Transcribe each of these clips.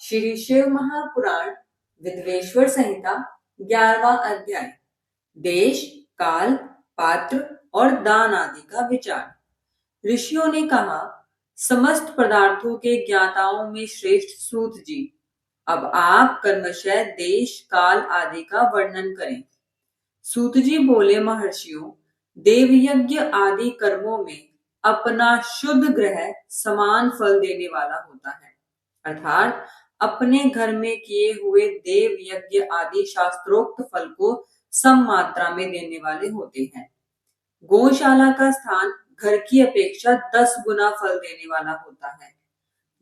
श्री शिव महापुराण विद्वेश्वर संहिता 11वां अध्याय देश, काल, पात्र और दान आदि का विचार। ऋषियों ने कहा, समस्त पदार्थों के ज्ञाताओं में श्रेष्ठ सूत जी, अब आप कर्मशः देश, काल आदि का वर्णन करें। सूत जी बोले, महर्षियों, देवयज्ञ आदि कर्मों में अपना शुद्ध ग्रह समान फल देने वाला होता है, अर्थात अपने घर में किए हुए देव यज्ञ आदि शास्त्रोक्त फल को सम मात्रा में देने वाले होते हैं। गौशाला का स्थान घर की अपेक्षा 10 गुना फल देने वाला होता है।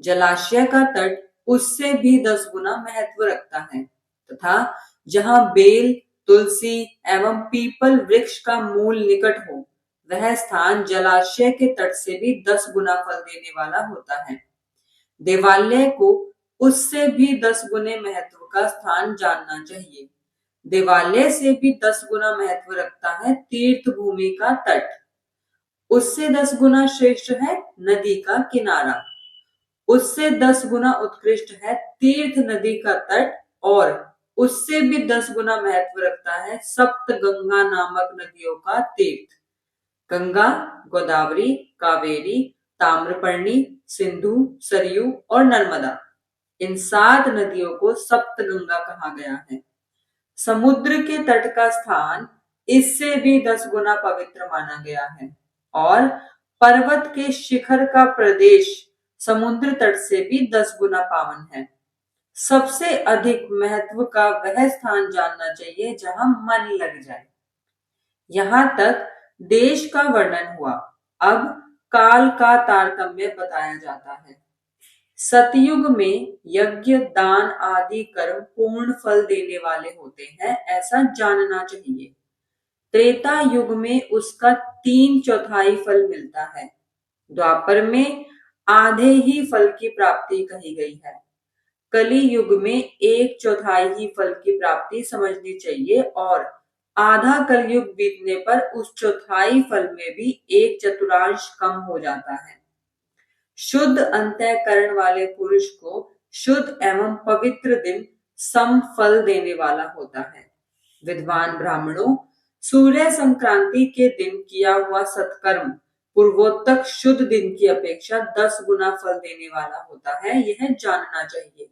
जलाशय का तट उससे भी 10 गुना महत्व रखता है तथा जहां बेल, तुलसी एवं पीपल वृक्ष का मूल निकट हो, वह स्थान जलाशय के तट से भी 10 गुना फल देने वाला होता है। देवालय को उससे भी 10 गुने महत्व का स्थान जानना चाहिए। देवालय से भी 10 गुना महत्व रखता है तीर्थ भूमि का तट। उससे 10 गुना श्रेष्ठ है नदी का किनारा। उससे 10 गुना उत्कृष्ट है तीर्थ नदी का तट और उससे भी 10 गुना महत्व रखता है सप्त गंगा नामक नदियों का तीर्थ। गंगा, गोदावरी, कावेरी, ताम्रपर्णी, सिंधु, सरयू और नर्मदा, इन 7 नदियों को सप्तगंगा कहा गया है। समुद्र के तट का स्थान इससे भी 10 गुना पवित्र माना गया है और पर्वत के शिखर का प्रदेश समुद्र तट से भी 10 गुना पावन है। सबसे अधिक महत्व का वह स्थान जानना चाहिए जहां मन लग जाए। यहां तक देश का वर्णन हुआ। अब काल का तारतम्य बताया जाता है। सतयुग में यज्ञ, दान आदि कर्म पूर्ण फल देने वाले होते हैं, ऐसा जानना चाहिए। त्रेता युग में उसका 3/4 फल मिलता है। द्वापर में आधे ही फल की प्राप्ति कही गई है। कली युग में 1/4 ही फल की प्राप्ति समझनी चाहिए और आधा कलयुग बीतने पर उस चौथाई फल में भी 1/4 कम हो जाता है। शुद्ध अंतःकरण वाले पुरुष को शुद्ध एवं पवित्र दिन सम फल देने वाला होता है। विद्वान ब्राह्मणों, सूर्य संक्रांति के दिन किया हुआ सत्कर्म पूर्वोत्तक शुद्ध दिन की अपेक्षा 10 गुना फल देने वाला होता है, यह जानना चाहिए।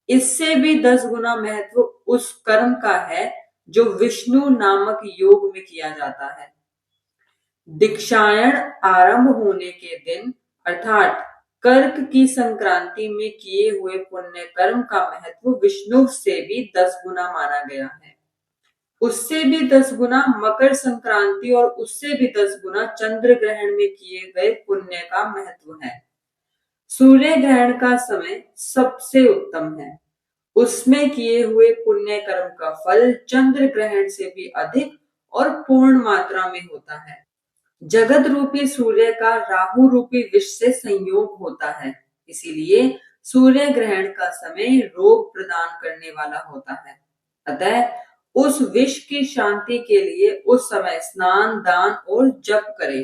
इससे भी 10 गुना महत्व उस कर्म का है जो विष्णु नामक योग में किया जाता है। दीक्षायन आरंभ होने के दिन अर्थात कर्क की संक्रांति में किए हुए पुण्य कर्म का महत्व विष्णु से भी 10 गुना माना गया है। उससे भी 10 गुना मकर संक्रांति और उससे भी 10 गुना चंद्र ग्रहण में किए गए पुण्य का महत्व है। सूर्य ग्रहण का समय सबसे उत्तम है। उसमें किए हुए पुण्य कर्म का फल चंद्र ग्रहण से भी अधिक और पूर्ण मात्रा में होता है। जगत रूपी सूर्य का राहु रूपी विष से संयोग होता है, इसीलिए सूर्य ग्रहण का समय रोग प्रदान करने वाला होता है। अतः उस विष की शांति के लिए उस समय स्नान, दान और जप करे।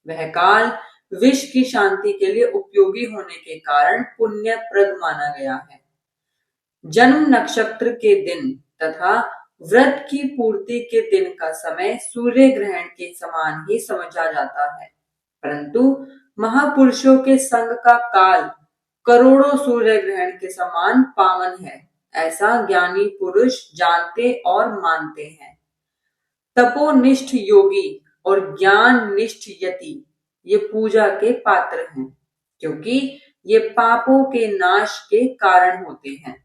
वह काल विष की शांति के लिए उपयोगी होने के कारण पुण्यप्रद माना गया है। जन्म नक्षत्र के दिन तथा व्रत की पूर्ति के दिन का समय सूर्य ग्रहण के समान ही समझा जाता है, परंतु महापुरुषों के संग का काल करोड़ों सूर्य ग्रहण के समान पावन है, ऐसा ज्ञानी पुरुष जानते और मानते हैं। तपोनिष्ठ योगी और ज्ञान निष्ठ यति ये पूजा के पात्र हैं, क्योंकि ये पापों के नाश के कारण होते हैं।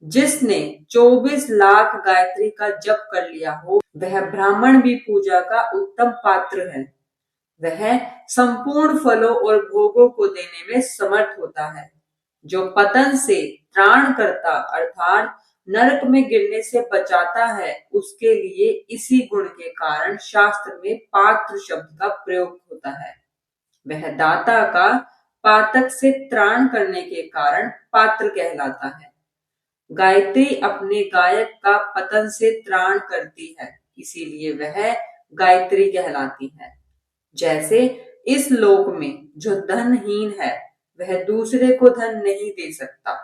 जिसने 24 लाख गायत्री का जप कर लिया हो, वह ब्राह्मण भी पूजा का उत्तम पात्र है। वह संपूर्ण फलों और भोगों को देने में समर्थ होता है। जो पतन से त्राण करता अर्थात नरक में गिरने से बचाता है, उसके लिए इसी गुण के कारण शास्त्र में पात्र शब्द का प्रयोग होता है। वह दाता का पातक से त्राण करने के कारण पात्र कहलाता है। गायत्री अपने गायक का पतन से त्राण करती है, इसीलिए वह गायत्री कहलाती है। जैसे इस लोक में जो धनहीन है, वह दूसरे को धन नहीं दे सकता,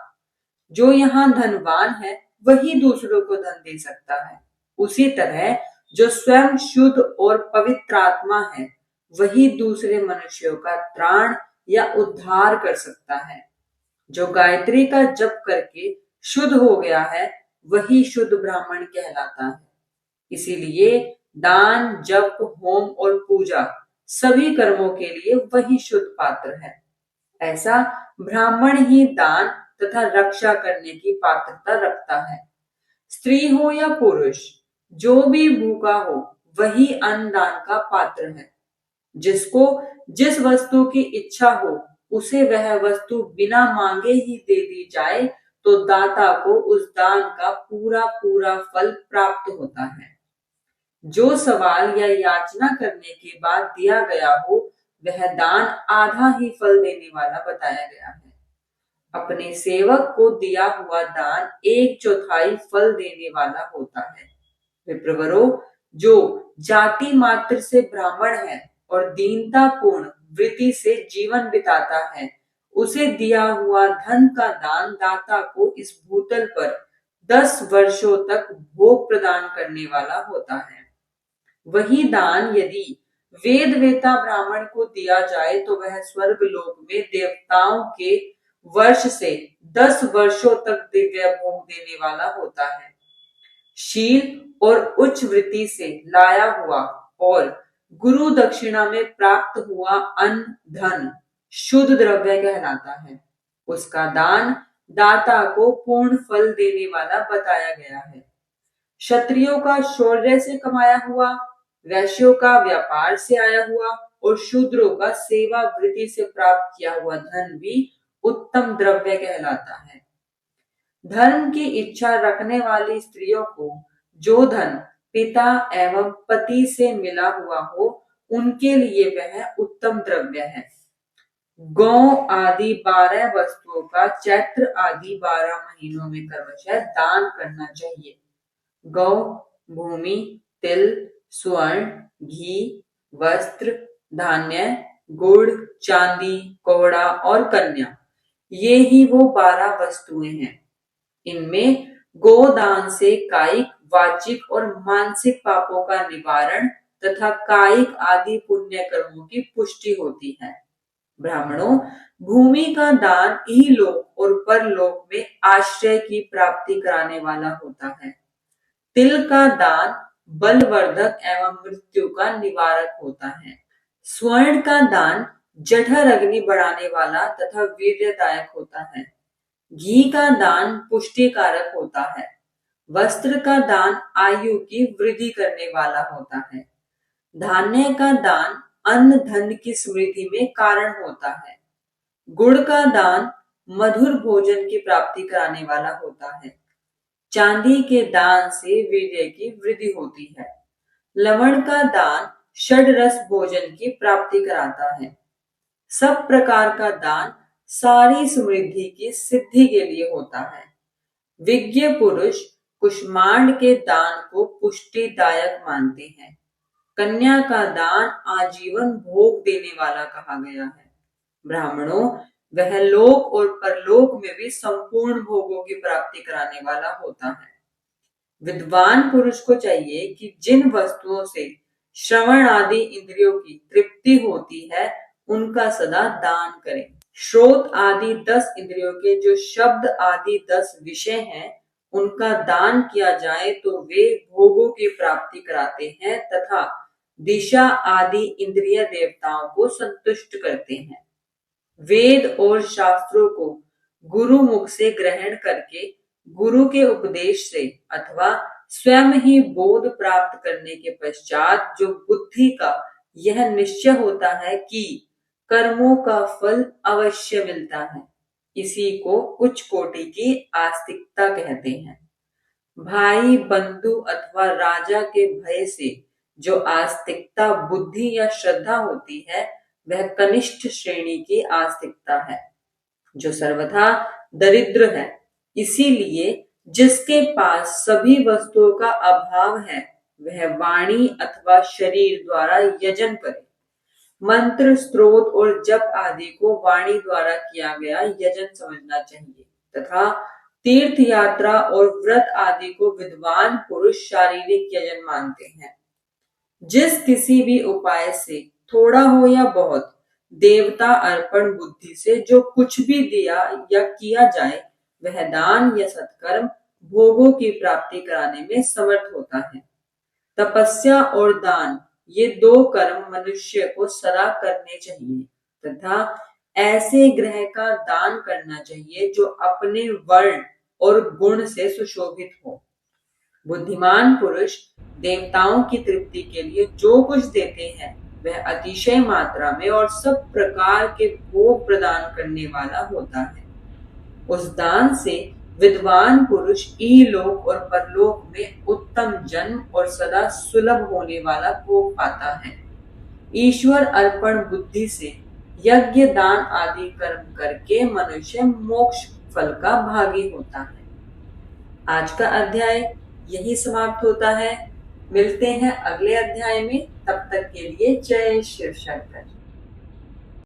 जो यहाँ धनवान है वही दूसरों को धन दे सकता है। उसी तरह जो स्वयं शुद्ध और पवित्र आत्मा है वही दूसरे मनुष्यों का त्राण या उद्धार कर सकता है। जो गायत्री का जप करके शुद्ध हो गया है वही शुद्ध ब्राह्मण कहलाता है। इसीलिए दान, जप, होम और पूजा सभी कर्मों के लिए वही शुद्ध पात्र है। ऐसा ब्राह्मण ही दान तथा रक्षा करने की पात्रता रखता है। स्त्री हो या पुरुष, जो भी भूखा हो वही अन्न दान का पात्र है। जिसको जिस वस्तु की इच्छा हो उसे वह वस्तु बिना मांगे ही दे दी जाए तो दाता को उस दान का पूरा पूरा फल प्राप्त होता है। जो सवाल या याचना करने के बाद दिया गया हो वह दान आधा ही फल देने वाला बताया गया है। अपने सेवक को दिया हुआ दान 1/4 फल देने वाला होता है। विप्रवरों, जो जाति मात्र से ब्राह्मण है और दीनता पूर्ण वृत्ति से जीवन बिताता है, उसे दिया हुआ धन का दान दाता को इस भूतल पर 10 वर्षों तक भोग प्रदान करने वाला होता है। वही दान यदि वेद वेता ब्राह्मण को दिया जाए तो वह स्वर्ग लोक में देवताओं के वर्ष से 10 वर्षों तक दिव्य भोग देने वाला होता है। शील और उच्च वृत्ति से लाया हुआ और गुरु दक्षिणा में प्राप्त हुआ अन्न धन शुद्ध द्रव्य कहलाता है। उसका दान दाता को पूर्ण फल देने वाला बताया गया है। क्षत्रियों का शौर्य से कमाया हुआ, वैश्यों का व्यापार से आया हुआ और शूद्रों का सेवा वृत्ति से प्राप्त किया हुआ धन भी उत्तम द्रव्य कहलाता है। धर्म की इच्छा रखने वाली स्त्रियों को जो धन पिता एवं पति से मिला हुआ हो उनके लिए वह उत्तम द्रव्य है। गौ आदि 12 वस्तुओं का चैत्र आदि 12 महीनों में क्रमशः दान करना चाहिए। गौ, भूमि, तिल, स्वर्ण, घी, वस्त्र, धान्य, गुड़, चांदी, कोड़ा और कन्या, ये ही वो 12 वस्तुएं हैं। इनमें गोदान से कायिक, वाचिक और मानसिक पापों का निवारण तथा कायिक आदि पुण्य कर्मों की पुष्टि होती है। ब्राह्मणों, भूमि का दान इहलोक और परलोक में आश्रय की प्राप्ति कराने वाला होता है। तिल का दान बलवर्धक एवं मृत्यु का निवारक होता है। स्वर्ण का दान जठर अग्नि बढ़ाने वाला तथा वीर्यदायक होता है। घी का दान पुष्टि कारक होता है। वस्त्र का दान आयु की वृद्धि करने वाला होता है। धान्य का दान अन्न धन की समृद्धि में कारण होता है। गुड़ का दान मधुर भोजन की प्राप्ति कराने वाला होता है। चांदी के दान से वीर्य की वृद्धि होती है। लवण का दान षड्रस भोजन की प्राप्ति कराता है। सब प्रकार का दान सारी समृद्धि की सिद्धि के लिए होता है। विज्ञ पुरुष कुष्मांड के दान को पुष्टिदायक मानते हैं। कन्या का दान आजीवन भोग देने वाला कहा गया है। ब्राह्मणों, वह लोक और परलोक में भी संपूर्ण भोगों की प्राप्ति कराने वाला होता है। विद्वान पुरुष को चाहिए कि जिन वस्तुओं से श्रवण आदि इंद्रियों की तृप्ति होती है उनका सदा दान करें। श्रोत आदि 10 इंद्रियों के जो शब्द आदि 10 विषय हैं उनका दान किया जाए तो वे भोगों की प्राप्ति कराते हैं तथा दिशा आदि इंद्रिय देवताओं को संतुष्ट करते हैं। वेद और शास्त्रों को गुरु मुख से ग्रहण करके गुरु के उपदेश से अथवा स्वयं ही बोध प्राप्त करने के पश्चात जो बुद्धि का यह निश्चय होता है कि कर्मों का फल अवश्य मिलता है, इसी को उच्च कोटि की आस्तिकता कहते हैं। भाई, बंधु अथवा राजा के भय से जो आस्तिकता बुद्धि या श्रद्धा होती है वह कनिष्ठ श्रेणी की आस्तिकता है जो सर्वथा दरिद्र है। इसीलिए जिसके पास सभी वस्तुओं का अभाव है वह वाणी अथवा शरीर द्वारा यजन करे। मंत्र, स्तोत्र और जप आदि को वाणी द्वारा किया गया यजन समझना चाहिए तथा तीर्थ यात्रा और व्रत आदि को विद्वान पुरुष शारीरिक यजन मानते हैं। जिस किसी भी उपाय से थोड़ा हो या बहुत देवता अर्पण बुद्धि से जो कुछ भी दिया या किया जाए वह दान या सत्कर्म भोगों की प्राप्ति कराने में समर्थ होता है। तपस्या और दान ये दो कर्म मनुष्य को सदा करने चाहिए तथा ऐसे ग्रह का दान करना चाहिए जो अपने वर्ण और गुण से सुशोभित हो। बुद्धिमान पुरुष देवताओं की तृप्ति के लिए जो कुछ देते हैं वह अतिशय मात्रा में और सब प्रकार के भोग प्रदान करने वाला होता है। उस दान से विद्वान पुरुष इहलोक और परलोक में उत्तम जन्म और सदा सुलभ होने वाला भोग पाता है। ईश्वर अर्पण बुद्धि से यज्ञ दान आदि कर्म करके मनुष्य मोक्ष फल का भागी होता है। आज का अध्याय यही समाप्त होता है। मिलते हैं अगले अध्याय में, तब तक के लिए जय शिव शंकर।